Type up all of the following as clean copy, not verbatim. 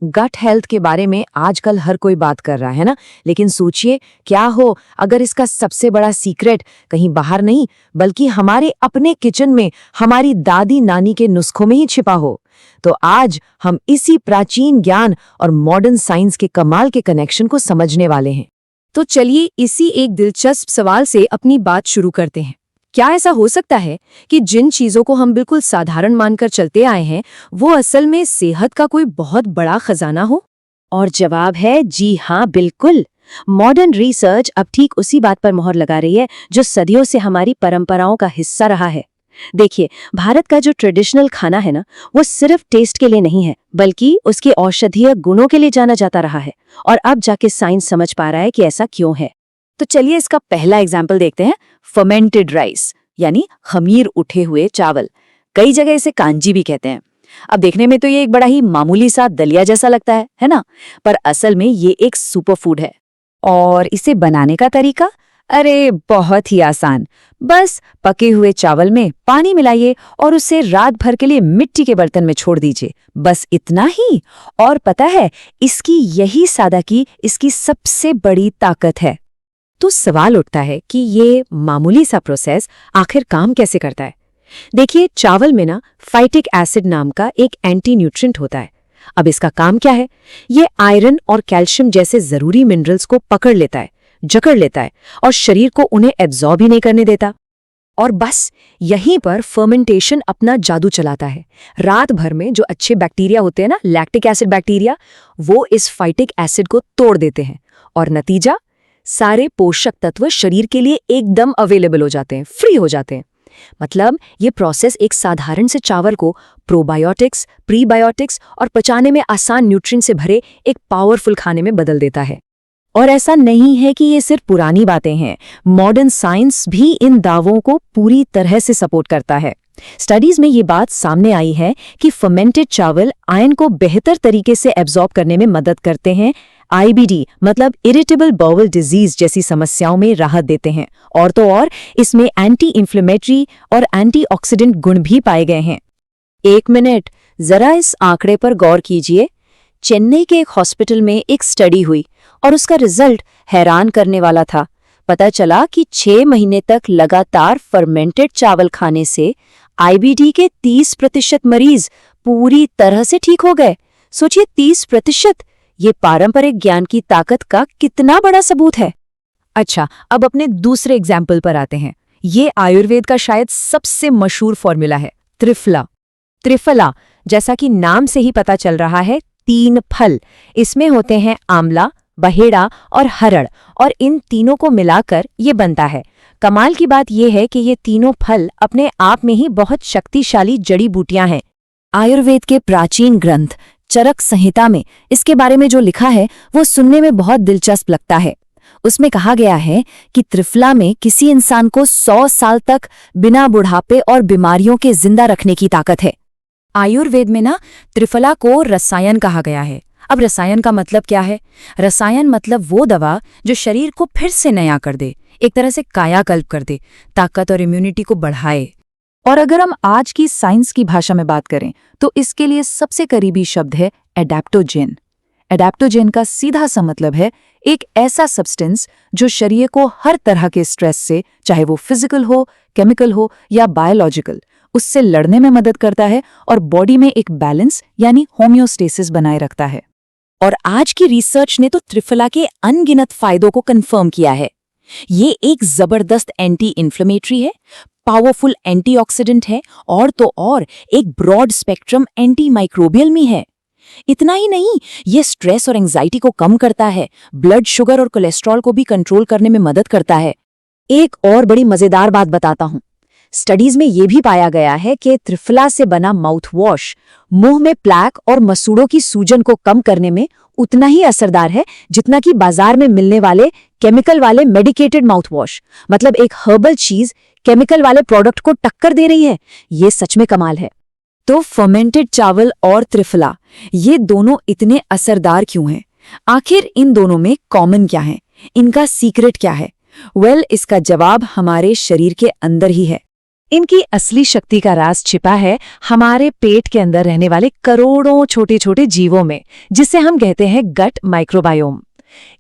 Gut health के बारे में आजकल हर कोई बात कर रहा है ना, लेकिन सोचिए क्या हो अगर इसका सबसे बड़ा सीक्रेट कहीं बाहर नहीं बल्कि हमारे अपने किचन में हमारी दादी नानी के नुस्खों में ही छिपा हो। तो आज हम इसी प्राचीन ज्ञान और मॉडर्न साइंस के कमाल के कनेक्शन को समझने वाले हैं। तो चलिए इसी एक दिलचस्प सवाल से अपनी बात शुरू करते हैं। क्या ऐसा हो सकता है कि जिन चीजों को हम बिल्कुल साधारण मानकर चलते आए हैं वो असल में सेहत का कोई बहुत बड़ा खजाना हो? और जवाब है जी हाँ, बिल्कुल। मॉडर्न रिसर्च अब ठीक उसी बात पर मोहर लगा रही है जो सदियों से हमारी परंपराओं का हिस्सा रहा है। देखिए, भारत का जो ट्रेडिशनल खाना है ना, वो सिर्फ टेस्ट के लिए नहीं है बल्कि उसके औषधीय गुणों के लिए जाना जाता रहा है। और अब जाके साइंस समझ पा रहा है कि ऐसा क्यों है। तो चलिए इसका पहला एग्जाम्पल देखते हैं, फर्मेंटेड राइस यानी खमीर उठे हुए चावल। कई जगह इसे कांजी भी कहते हैं। अब देखने में तो ये एक बड़ा ही मामूली सा दलिया जैसा लगता है ना? पर असल में ये एक सुपर फूड है। और इसे बनाने का तरीका अरे बहुत ही आसान। बस पके हुए चावल में पानी मिलाइए और उसे रात भर के लिए मिट्टी के बर्तन में छोड़ दीजिए, बस इतना ही। और पता है, इसकी यही सादा की इसकी सबसे बड़ी ताकत है। तो सवाल उठता है कि ये मामूली सा प्रोसेस आखिर काम कैसे करता है। देखिए, चावल में ना फाइटिक एसिड नाम का एक एंटी न्यूट्रिएंट होता है। अब इसका काम क्या है? ये आयरन और कैल्शियम जैसे जरूरी मिनरल्स को पकड़ लेता है, जकड़ लेता है और शरीर को उन्हें एब्जॉर्ब ही नहीं करने देता। और बस यहीं पर फर्मेंटेशन अपना जादू चलाता है। रात भर में जो अच्छे बैक्टीरिया होते हैं ना, लैक्टिक एसिड बैक्टीरिया, वो इस फाइटिक एसिड को तोड़ देते हैं और नतीजा, सारे पोषक तत्व शरीर के लिए एकदम अवेलेबल हो जाते हैं, फ्री हो जाते हैं। मतलब ये प्रोसेस एक साधारण से चावल को प्रोबायोटिक्स, प्रीबायोटिक्स और पचाने में आसान न्यूट्रिएंट से भरे एक पावरफुल खाने में बदल देता है। और ऐसा नहीं है कि ये सिर्फ पुरानी बातें हैं, मॉडर्न साइंस भी इन दावों को पूरी तरह से सपोर्ट करता है। स्टडीज में ये बात सामने आई है कि फर्मेंटेड चावल आयरन को बेहतर तरीके से एब्जॉर्ब करने में मदद करते हैं, आईबीडी मतलब इरिटेबल बाउल डिजीज जैसी समस्याओं में राहत देते हैं। और तो और इसमें एंटी इन्फ्लेमेटरी और एंटीऑक्सीडेंट गुण भी पाए गए हैं। एक मिनट, जरा इस आंकड़े पर गौर कीजिए। चेन्नई के एक हॉस्पिटल में एक स्टडी हुई और उसका रिजल्ट हैरान करने वाला था। पता चला कि 6 महीने तक लगातार फर्मेंटेड चावल खाने से आईबीडी के 30% मरीज पूरी तरह से ठीक हो गए। सोचिए, 30%! ये पारंपरिक ज्ञान की ताकत का कितना बड़ा सबूत है। अच्छा, अब अपने दूसरे एग्जाम्पल पर आते हैं। ये आयुर्वेद का शायद सबसे मशहूर फॉर्मूला है, त्रिफला। त्रिफला, जैसा कि नाम से ही पता चल रहा है, 3 फल। इसमें होते हैं आंवला, बहेड़ा और हरड़, और इन तीनों को मिलाकर ये बनता है। कमाल की बात यह है कि ये तीनों फल अपने आप में ही बहुत शक्तिशाली जड़ी बूटियां हैं। आयुर्वेद के प्राचीन ग्रंथ चरक संहिता में इसके बारे में जो लिखा है वो सुनने में बहुत दिलचस्प लगता है। उसमें कहा गया है कि त्रिफला में किसी इंसान को 100 साल तक बिना बुढ़ापे और बीमारियों के जिंदा रखने की ताकत है। आयुर्वेद में ना त्रिफला को रसायन कहा गया है। अब रसायन का मतलब क्या है? रसायन मतलब वो दवा जो शरीर को फिर से नया कर दे, एक तरह से कायाकल्प कर दे, ताकत और इम्यूनिटी को बढ़ाए। और अगर हम आज की साइंस की भाषा में बात करें तो इसके लिए सबसे करीबी शब्द है एडेप्टोजेन। एडेप्टोजेन का सीधा सा मतलब है एक ऐसा सब्सटेंस जो शरीर को हर तरह के स्ट्रेस से, चाहे वो फिजिकल हो, केमिकल हो या बायोलॉजिकल, उससे लड़ने में मदद करता है और बॉडी में एक बैलेंस यानी होम्योस्टेसिस बनाए रखता है। और आज की रिसर्च ने तो त्रिफला के अनगिनत फायदों को कंफर्म किया है। ये एक जबरदस्त एंटी इन्फ्लेमेटरी है, पावरफुल एंटीऑक्सीडेंट है और तो और एक ब्रॉड स्पेक्ट्रम एंटी माइक्रोबियल भी है। इतना ही नहीं, ये स्ट्रेस और एंजाइटी को कम करता है, ब्लड शुगर और कोलेस्ट्रॉल को भी कंट्रोल करने में मदद करता है। एक और बड़ी मजेदार बात बताता हूं। स्टडीज में यह भी पाया गया है कि त्रिफला से बना माउथ वॉश मुंह में प्लैक और मसूड़ों की सूजन को कम करने में उतना ही असरदार है जितना कि बाजार में मिलने वाले केमिकल वाले मेडिकेटेड माउथ वॉश। मतलब एक हर्बल चीज केमिकल वाले प्रोडक्ट को टक्कर दे रही है। ये सच में कमाल है। तो फर्मेंटेड चावल और त्रिफला, ये दोनों इतने असरदार क्यों हैं? आखिर इन दोनों में कॉमन क्या है? इनका सीक्रेट क्या है? इसका जवाब हमारे शरीर के अंदर ही है। इनकी असली शक्ति का राज छिपा है हमारे पेट के अंदर रहने वाले करोड़ों छोटे छोटे जीवों में, जिसे हम कहते हैं गट माइक्रोबायोम।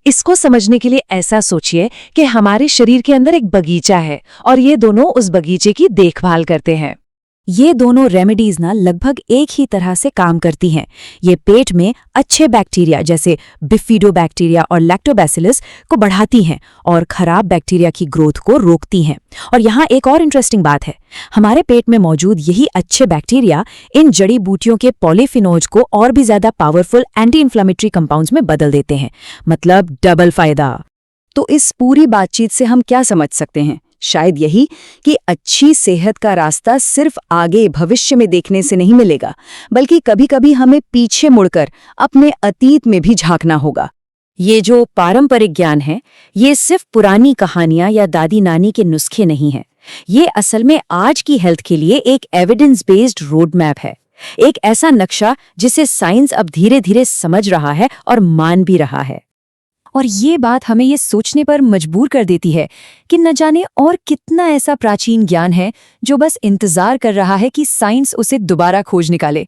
इसको समझने के लिए ऐसा सोचिए कि हमारे शरीर के अंदर एक बगीचा है और ये दोनों उस बगीचे की देखभाल करते हैं। ये दोनों रेमेडीज ना लगभग एक ही तरह से काम करती हैं। ये पेट में अच्छे बैक्टीरिया जैसे बिफिडोबैक्टीरिया और लैक्टोबैसिलस को बढ़ाती हैं और खराब बैक्टीरिया की ग्रोथ को रोकती हैं। और यहाँ एक और इंटरेस्टिंग बात है, हमारे पेट में मौजूद यही अच्छे बैक्टीरिया इन जड़ी बूटियों के पॉलीफिनोल्स को और भी ज्यादा पावरफुल एंटी इन्फ्लेमेटरी कंपाउंड्स में बदल देते हैं, मतलब डबल फायदा। तो इस पूरी बातचीत से हम क्या समझ सकते हैं? शायद यही कि अच्छी सेहत का रास्ता सिर्फ आगे भविष्य में देखने से नहीं मिलेगा, बल्कि कभी-कभी हमें पीछे मुड़कर अपने अतीत में भी झांकना होगा। ये जो पारंपरिक ज्ञान है, ये सिर्फ पुरानी कहानियां या दादी नानी के नुस्खे नहीं हैं। ये असल में आज की हेल्थ के लिए एक एविडेंस बेस्ड रोड मैप है, एक ऐसा नक्शा जिसे साइंस अब धीरे-धीरे समझ रहा है और मान भी रहा है। और ये बात हमें ये सोचने पर मजबूर कर देती है कि न जाने और कितना ऐसा प्राचीन ज्ञान है जो बस इंतजार कर रहा है कि साइंस उसे दोबारा खोज निकाले।